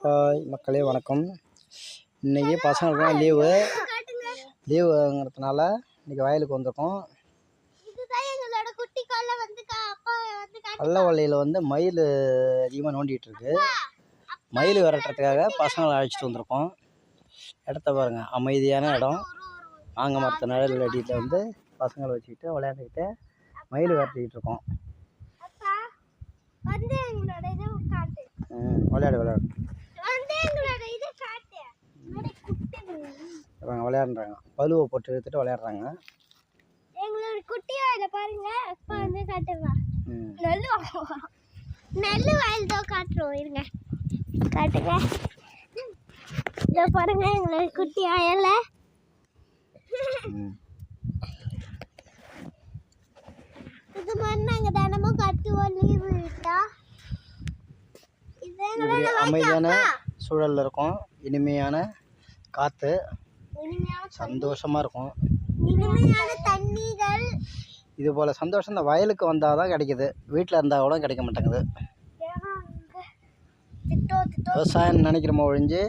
Hi மக்களே வணக்கம். இன்றைக்கி பசங்களுக்குலாம் லீவுங்கிறதுனால இன்றைக்கி வயலுக்கு வந்திருக்கோம். கள்ளவள்ளியில் வந்து மயில் அதிகமாக நோண்டிகிட்ருக்கு. மயில் விரட்டுறதுக்காக பசங்களை அழைச்சிட்டு வந்திருக்கோம். இடத்த பாருங்கள், அமைதியான இடம். மாங்காய் மரத்து நிழல் அடியில் வந்து பசங்களை வச்சுக்கிட்டு விளையாண்டுக்கிட்டு மயில் விரட்டிக்கிட்டு இருக்கோம். விளையாடு விளையாடுறாங்க. பழுவை போட்டு எடுத்துட்டு விளையாடுறாங்க. நெல்லு வயல் தான் காட்டுறோம். இருங்க காட்டுங்க. இதை பாருங்க, எங்களுக்கு குட்டி வயல்ல இது மாதிரி நாங்கள் தினமும் கட்டுவோம் லீவு விட்டா. அமைதியான சூழலில் இருக்கும். இனிமையான காற்று, சந்தோஷமாக இருக்கும். இனிமையான தண்ணிகள். இது போல் சந்தோஷம் இந்த வயலுக்கு வந்தால் தான் கிடைக்கிது. வீட்டில் இருந்தால் கூட கிடைக்க மாட்டேங்குது. விவசாயம் நினைக்கிறோமோ ஒழிஞ்சு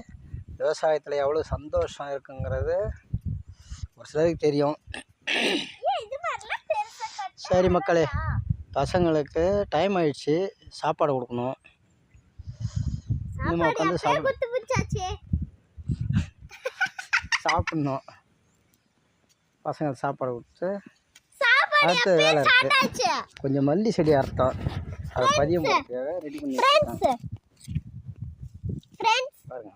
விவசாயத்தில் எவ்வளோ சந்தோஷம் இருக்குங்கிறது ஒரு சிலருக்கு தெரியும். சரி மக்களே, பசங்களுக்கு டைம் ஆயிடுச்சு, சாப்பாடு கொடுக்கணும். இன்னும் உட்காந்து சாப்பிடணும். பசங்களுக்கு சாப்பாடு கொடுத்து அடுத்த வேலை இருக்குது. கொஞ்சம் மல்லி செடி அறுத்தோம், அதை பதியம் போகிறதுக்காக ரெடி பண்ணி பாருங்க.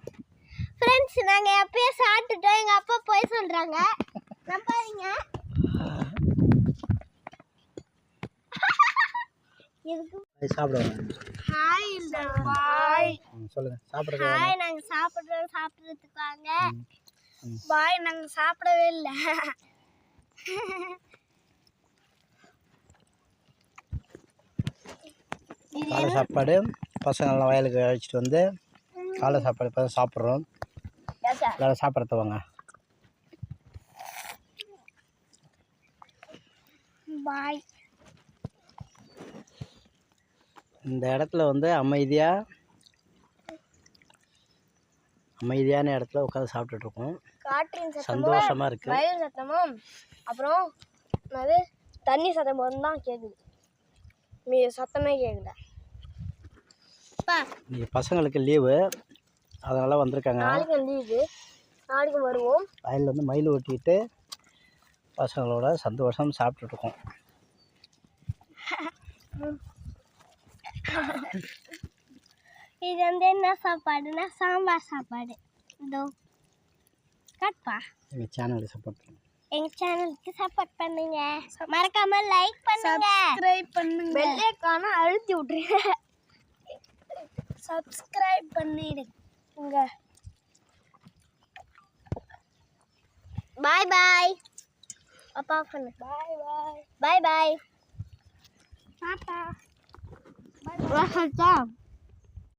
ஃப்ரெண்ட்ஸ், நாங்கள் எப்பயே சாப்பிட்டுட்டோம். எங்கள் அப்பா போய் சொல்கிறாங்க, நம்பாதீங்க. சாப்பிடுவாங்க. சொல்லுங்க, சாப்பிடுறது. ஹாய், நாங்கள் சாப்பிட்றதுக்கு வாங்க. பாய், நாங்கள் சாப்பிடவே இல்லை. காலை சாப்பாடு பசங்கள்லாம் வயலுக்கு அழைச்சிட்டு வந்து காலை சாப்பாடு இப்போ தான் சாப்பிட்றோம். எல்லோரும் சாப்பிட்றது வாங்க. பாய். இந்த இடத்துல வந்து அமைதியான இடத்துல உட்காந்து சாப்பிட்டுட்டு இருக்கோம். சந்தோஷமாக இருக்குது. வயல் சத்தமும் அப்புறம் அது தண்ணி சத்தமும் தான் கேட்குது. சத்தமே கேட்கல. இன்னைக்கு பசங்களுக்கு லீவு, அதனால் வந்திருக்காங்க. நாளைக்கு லீவு, நாளைக்கு வருவோம். வயலில் வந்து மயில் ஓட்டிக்கிட்டு பசங்களோட சந்தோஷம் சாப்பிட்டுட்ருக்கோம். இது வந்து என்ன சாப்பாடுனா சாம்பார் சாப்பாடு. இதோ கட்பா. எங்கள் சேனலுக்கு சப்போர்ட் பண்ணுங்க. எங்கள் சேனலுக்கு சப்போர்ட் பண்ணுங்க. மறக்காம லைக் பண்ணுங்க, சப்ஸ்கிரைப் பண்ணுங்க, பெல் ஐகானை அழுத்தி விட்டுருங்க. சப்ஸ்கிரைப் பண்ணிடுங்க. பாய் பாய். அப்பா பண்ணு. பாய் பாய். பாய் பாய். டாடா. பாய் பாய்.